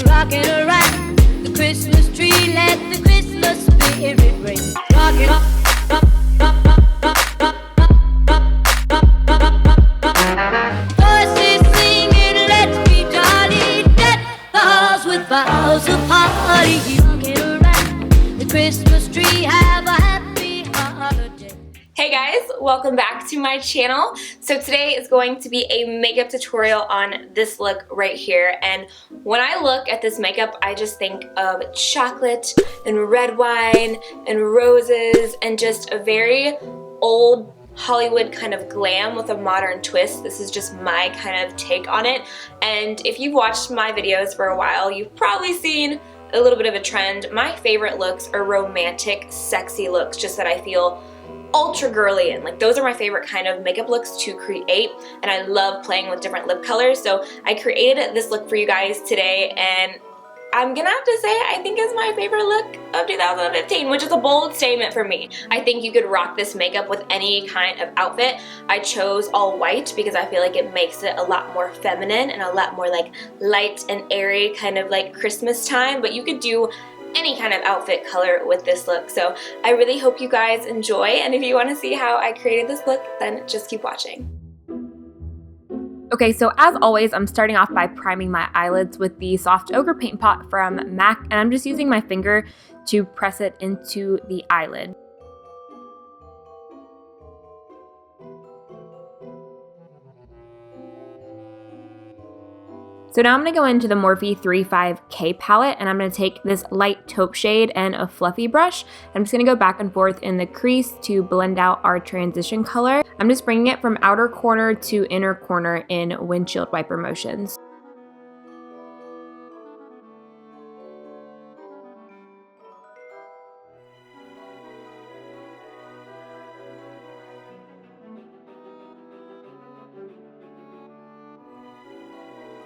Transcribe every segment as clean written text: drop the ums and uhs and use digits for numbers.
Rockin' around the Christmas tree, let the Christmas spirit ring. Rockin' up, up, up, up, up, up, up. Voices singing, let's be jolly, deck the halls with boughs of holly. Rockin' around the Christmas tree, have a happy holiday. Hey guys, welcome back to my channel. So today is going to be a makeup tutorial on this look right here, and when I look at this makeup I just think of chocolate and red wine and roses and just a very old Hollywood kind of glam with a modern twist. This is just my kind of take on it, and if you've watched my videos for a while you've probably seen a little bit of a trend. My favorite looks are romantic, sexy looks, just that I feel ultra girly in. Like, those are my favorite kind of makeup looks to create, and I love playing with different lip colors. So I created this look for you guys today, and I'm gonna have to say I think it's my favorite look of 2015, which is a bold statement for me. I think you could rock this makeup with any kind of outfit. I chose all white because I feel like it makes it a lot more feminine and a lot more like light and airy, kind of like Christmas time, but you could do any kind of outfit color with this look. So I really hope you guys enjoy, and if you want to see how I created this look, then just keep watching. Okay, so as always, I'm starting off by priming my eyelids with the Soft Ochre Paint Pot from MAC, and I'm just using my finger to press it into the eyelid. So now I'm going to go into the Morphe 35K palette, and I'm going to take this light taupe shade and a fluffy brush. I'm just going to go back and forth in the crease to blend out our transition color. I'm just bringing it from outer corner to inner corner in windshield wiper motions.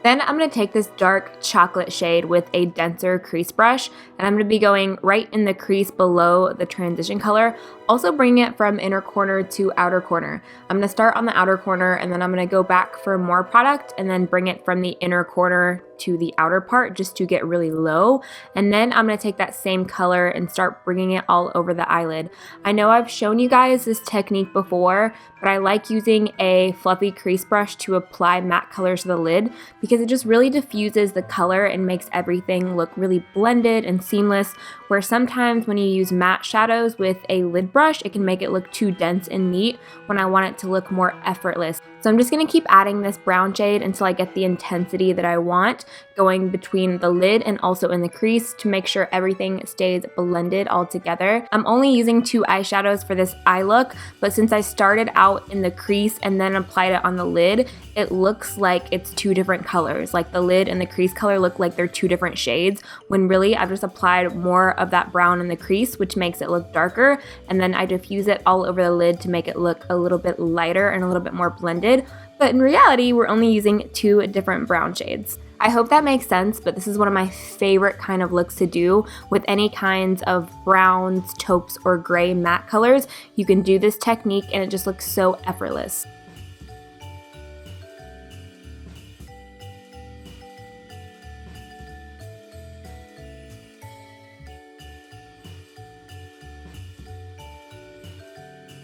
Then I'm going to take this dark chocolate shade with a denser crease brush, and I'm going to be going right in the crease below the transition color, also bringing it from inner corner to outer corner. I'm going to start on the outer corner, and then I'm going to go back for more product and then bring it from the inner corner to the outer part just to get really low. And then I'm going to take that same color and start bringing it all over the eyelid. I know I've shown you guys this technique before, but I like using a fluffy crease brush to apply matte colors to the lid because it just really diffuses the color and makes everything look really blended and seamless, where sometimes when you use matte shadows with a lid brush, it can make it look too dense and neat when I want it to look more effortless. So I'm just going to keep adding this brown shade until I get the intensity that I want, going between the lid and also in the crease to make sure everything stays blended all together. I'm only using 2 eyeshadows for this eye look, but since I started out in the crease and then applied it on the lid, it looks like it's 2 different colors. Like the lid and the crease color look like they're 2 different shades, when really I've just applied more of that brown in the crease, which makes it look darker, and then I diffuse it all over the lid to make it look a little bit lighter and a little bit more blended. But in reality, we're only using 2 different brown shades. I hope that makes sense, but this is one of my favorite kind of looks to do with any kinds of browns, taupes, or gray matte colors. You can do this technique and it just looks so effortless.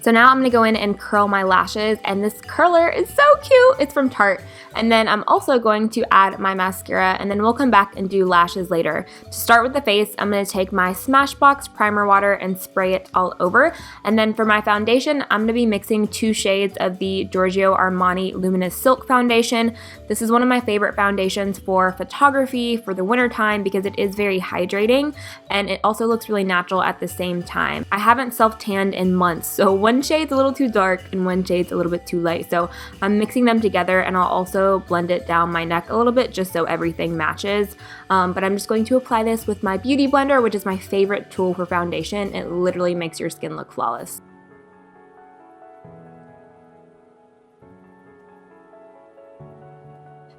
So now I'm going to go in and curl my lashes, and this curler is so cute. It's from Tarte. And then I'm also going to add my mascara, and then we'll come back and do lashes later. To start with the face, I'm going to take my Smashbox primer water and spray it all over. And then for my foundation, I'm going to be mixing 2 shades of the Giorgio Armani Luminous Silk Foundation. This is one of my favorite foundations for photography for the winter time because it is very hydrating, and it also looks really natural at the same time. I haven't self-tanned in months, so one shade's a little too dark and one shade's a little bit too light. So I'm mixing them together, and I'll also blend it down my neck a little bit just so everything matches. But I'm just going to apply this with my Beauty Blender, which is my favorite tool for foundation. It literally makes your skin look flawless.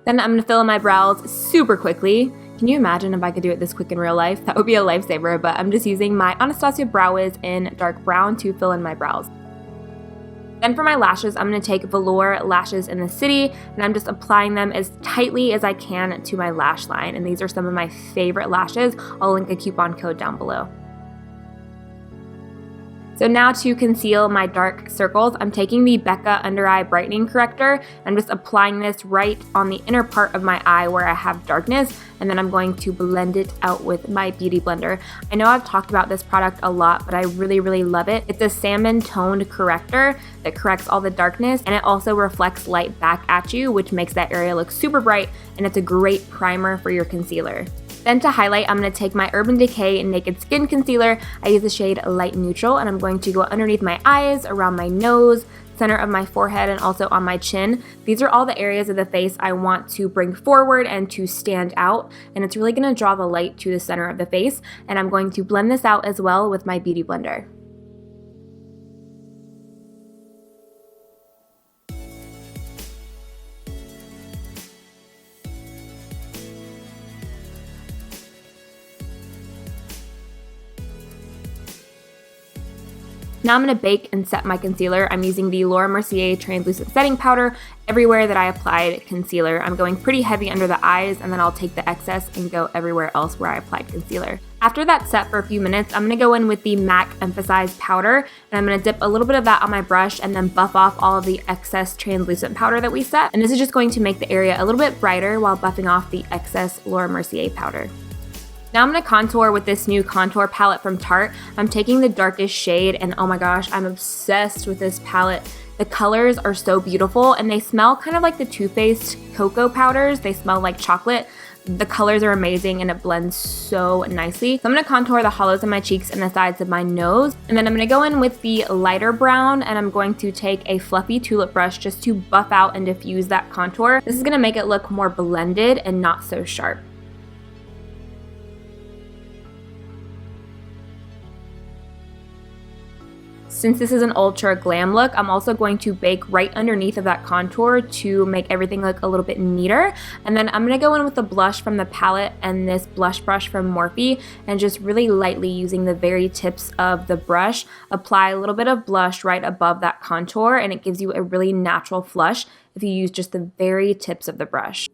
Then I'm going to fill in my brows super quickly. Can you imagine if I could do it this quick in real life? That would be a lifesaver, but I'm just using my Anastasia Brow Wiz in dark brown to fill in my brows. Then for my lashes, I'm going to take Velour Lashes in the City, and I'm just applying them as tightly as I can to my lash line. And these are some of my favorite lashes. I'll link a coupon code down below. So now to conceal my dark circles, I'm taking the Becca Under Eye Brightening Corrector. I'm just applying this right on the inner part of my eye where I have darkness, and then I'm going to blend it out with my Beauty Blender. I know I've talked about this product a lot, but I really, really love it. It's a salmon toned corrector that corrects all the darkness, and it also reflects light back at you, which makes that area look super bright, and it's a great primer for your concealer. Then to highlight, I'm going to take my Urban Decay Naked Skin Concealer. I use the shade Light Neutral, and I'm going to go underneath my eyes, around my nose, center of my forehead, and also on my chin. These are all the areas of the face I want to bring forward and to stand out, and it's really going to draw the light to the center of the face, and I'm going to blend this out as well with my Beauty Blender. Now I'm going to bake and set my concealer. I'm using the Laura Mercier Translucent Setting Powder everywhere that I applied concealer. I'm going pretty heavy under the eyes, and then I'll take the excess and go everywhere else where I applied concealer. After that's set for a few minutes, I'm going to go in with the MAC Emphasized Powder, and I'm going to dip a little bit of that on my brush and then buff off all of the excess translucent powder that we set. And this is just going to make the area a little bit brighter while buffing off the excess Laura Mercier powder. Now I'm going to contour with this new contour palette from Tarte. I'm taking the darkest shade, and oh my gosh, I'm obsessed with this palette. The colors are so beautiful, and they smell kind of like the Too Faced cocoa powders. They smell like chocolate. The colors are amazing, and it blends so nicely. So I'm going to contour the hollows of my cheeks and the sides of my nose. And then I'm going to go in with the lighter brown, and I'm going to take a fluffy tulip brush just to buff out and diffuse that contour. This is going to make it look more blended and not so sharp. Since this is an ultra glam look, I'm also going to bake right underneath of that contour to make everything look a little bit neater. And then I'm going to go in with the blush from the palette and this blush brush from Morphe, and just really lightly using the very tips of the brush, apply a little bit of blush right above that contour, and it gives you a really natural flush if you use just the very tips of the brush.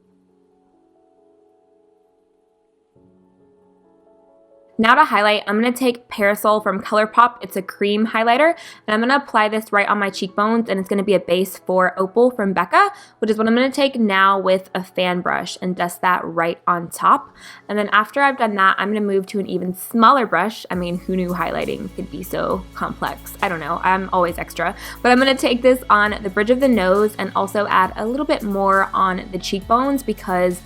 Now to highlight, I'm going to take Parasol from Colourpop. It's a cream highlighter, and I'm going to apply this right on my cheekbones, and it's going to be a base for Opal from Becca, which is what I'm going to take now with a fan brush and dust that right on top. And then after I've done that, I'm going to move to an even smaller brush. I mean, who knew highlighting could be so complex? I don't know. I'm always extra. But I'm going to take this on the bridge of the nose and also add a little bit more on the cheekbones, because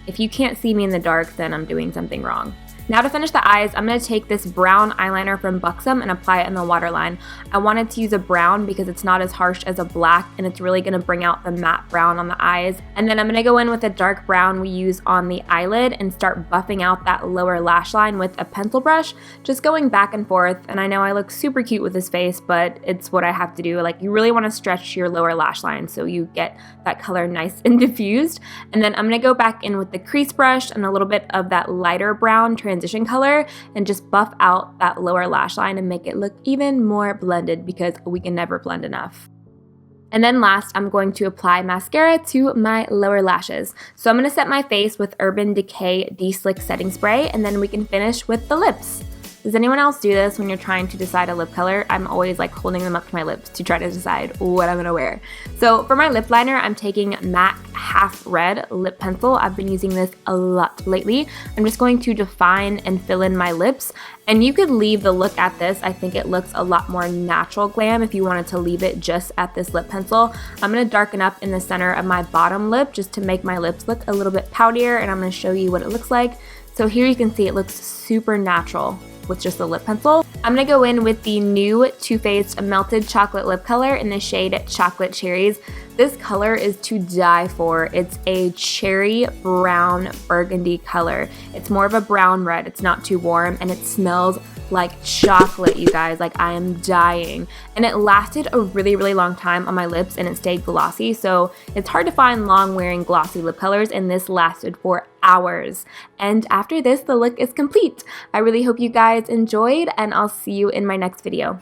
if you can't see me in the dark, then I'm doing something wrong. Now to finish the eyes, I'm going to take this brown eyeliner from Buxom and apply it in the waterline. I wanted to use a brown because it's not as harsh as a black, and it's really going to bring out the matte brown on the eyes. And then I'm going to go in with a dark brown we use on the eyelid and start buffing out that lower lash line with a pencil brush, just going back and forth. And I know I look super cute with this face, but it's what I have to do. Like, you really want to stretch your lower lash line so you get that color nice and diffused. And then I'm going to go back in with the crease brush and a little bit of that lighter brown transition color and just buff out that lower lash line and make it look even more blended, because we can never blend enough. And then last, I'm going to apply mascara to my lower lashes. So I'm going to set my face with Urban Decay De-Slick Setting Spray, and then we can finish with the lips. Does anyone else do this when you're trying to decide a lip color? I'm always like holding them up to my lips to try to decide what I'm gonna wear. So for my lip liner, I'm taking MAC Half Red Lip Pencil. I've been using this a lot lately. I'm just going to define and fill in my lips. And you could leave the look at this. I think it looks a lot more natural glam if you wanted to leave it just at this lip pencil. I'm gonna darken up in the center of my bottom lip just to make my lips look a little bit poutier, and I'm gonna show you what it looks like. So here you can see it looks super natural with just the lip pencil. I'm gonna go in with the new Too Faced Melted Chocolate Lip Color in the shade Chocolate Cherries. This color is to die for. It's a cherry brown burgundy color. It's more of a brown red. It's not too warm, and it smells like chocolate, you guys. Like, I am dying. And it lasted a really, really long time on my lips, and it stayed glossy. So it's hard to find long wearing glossy lip colors, and this lasted for hours. And after this, the look is complete. I really hope you guys enjoyed, and I'll see you in my next video.